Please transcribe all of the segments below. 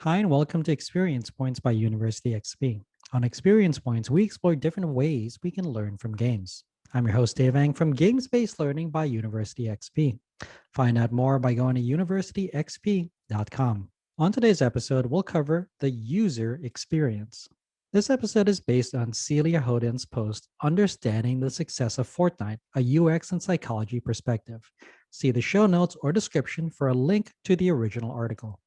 Hi, and welcome to Experience Points by University XP. On Experience Points, we explore different ways we can learn from games. I'm your host, Dave Ang from Games Based Learning by University XP. Find out more by going to universityxp.com. On today's episode, we'll cover the user experience. This episode is based on Celia Hodent's post, Understanding the Success of Fortnite, a UX and Psychology Perspective. See the show notes or description for a link to the original article.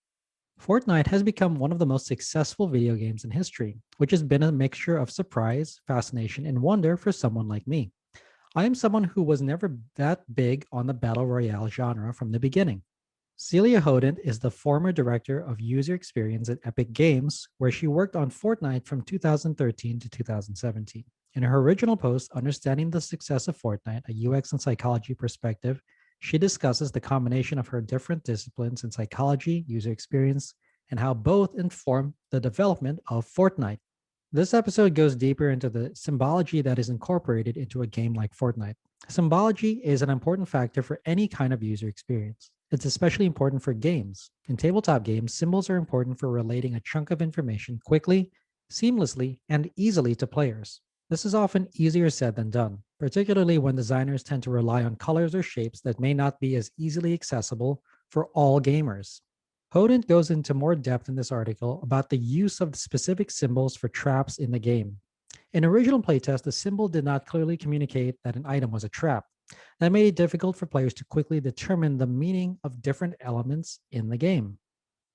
Fortnite has become one of the most successful video games in history, which has been a mixture of surprise, fascination, and wonder for someone like me. I am someone who was never that big on the battle royale genre from the beginning. Celia Hodent is the former director of user experience at Epic Games, where she worked on Fortnite from 2013 to 2017. In her original post, Understanding the Success of Fortnite, a UX and Psychology Perspective, she discusses the combination of her different disciplines in psychology, user experience, and how both inform the development of Fortnite. This episode goes deeper into the symbology that is incorporated into a game like Fortnite. Symbology is an important factor for any kind of user experience. It's especially important for games. In tabletop games, symbols are important for relating a chunk of information quickly, seamlessly, and easily to players. This is often easier said than done, particularly when designers tend to rely on colors or shapes that may not be as easily accessible for all gamers. Hodent goes into more depth in this article about the use of specific symbols for traps in the game. In original playtest, the symbol did not clearly communicate that an item was a trap. That made it difficult for players to quickly determine the meaning of different elements in the game.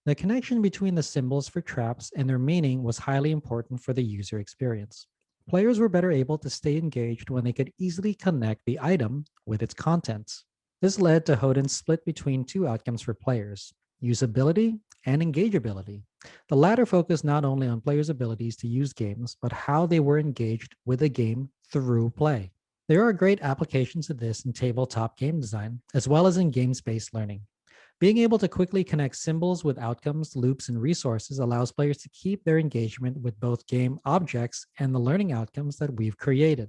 The connection between the symbols for traps and their meaning was highly important for the user experience. Players were better able to stay engaged when they could easily connect the item with its contents. This led to Hodent's split between two outcomes for players: usability and engageability. The latter focused not only on players' abilities to use games, but how they were engaged with the game through play. There are great applications of this in tabletop game design, as well as in games-based learning. Being able to quickly connect symbols with outcomes, loops, and resources allows players to keep their engagement with both game objects and the learning outcomes that we've created.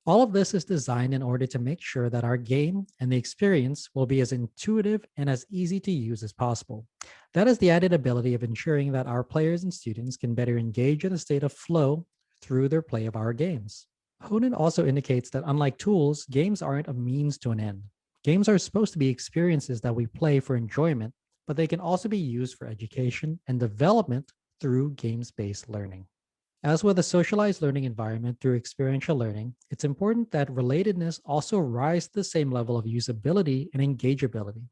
All of this is designed in order to make sure that our game and the experience will be as intuitive and as easy to use as possible. That is the added ability of ensuring that our players and students can better engage in a state of flow through their play of our games. Honan also indicates that unlike tools, games aren't a means to an end. Games are supposed to be experiences that we play for enjoyment, but they can also be used for education and development through games-based learning. As with a socialized learning environment through experiential learning, it's important that relatedness also rise to the same level of usability and engageability.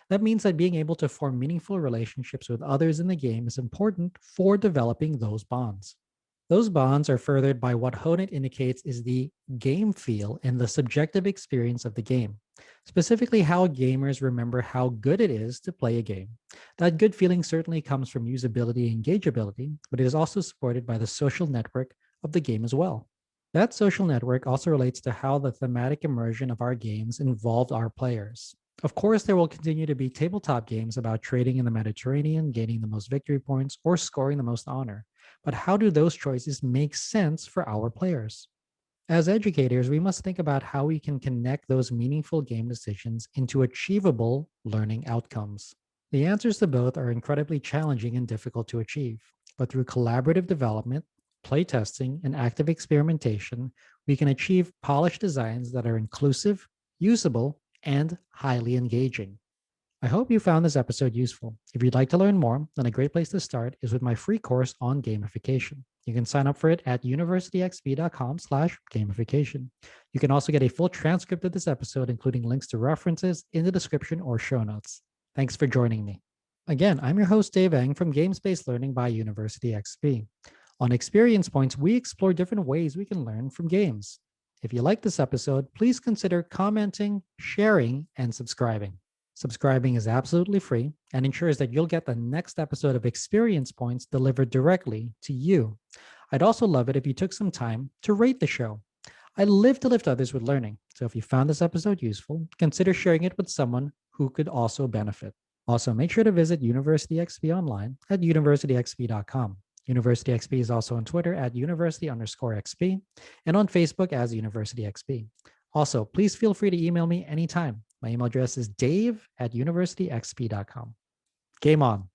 That means that being able to form meaningful relationships with others in the game is important for developing those bonds. Those bonds are furthered by what Hodent indicates is the game feel and the subjective experience of the game, specifically how gamers remember how good it is to play a game. That good feeling certainly comes from usability and engageability, but it is also supported by the social network of the game as well. That social network also relates to how the thematic immersion of our games involved our players. Of course, there will continue to be tabletop games about trading in the Mediterranean, gaining the most victory points, or scoring the most honor. But how do those choices make sense for our players? As educators, we must think about how we can connect those meaningful game decisions into achievable learning outcomes. The answers to both are incredibly challenging and difficult to achieve, but through collaborative development, playtesting, and active experimentation, we can achieve polished designs that are inclusive, usable, and highly engaging. I hope you found this episode useful. If you'd like to learn more, then a great place to start is with my free course on gamification. You can sign up for it at universityxp.com/gamification. You can also get a full transcript of this episode, including links to references in the description or show notes. Thanks for joining me. Again, I'm your host, Dave Eng from Games-Based Learning by University XP. On Experience Points, we explore different ways we can learn from games. If you like this episode, please consider commenting, sharing, and subscribing. Subscribing is absolutely free and ensures that you'll get the next episode of Experience Points delivered directly to you. I'd also love it if you took some time to rate the show. I live to lift others with learning, so if you found this episode useful, consider sharing it with someone who could also benefit. Also, make sure to visit University XP online at universityxp.com. University XP is also on Twitter at university_XP and on Facebook as University XP. Also, please feel free to email me anytime. My email address is dave@universityxp.com. Game on.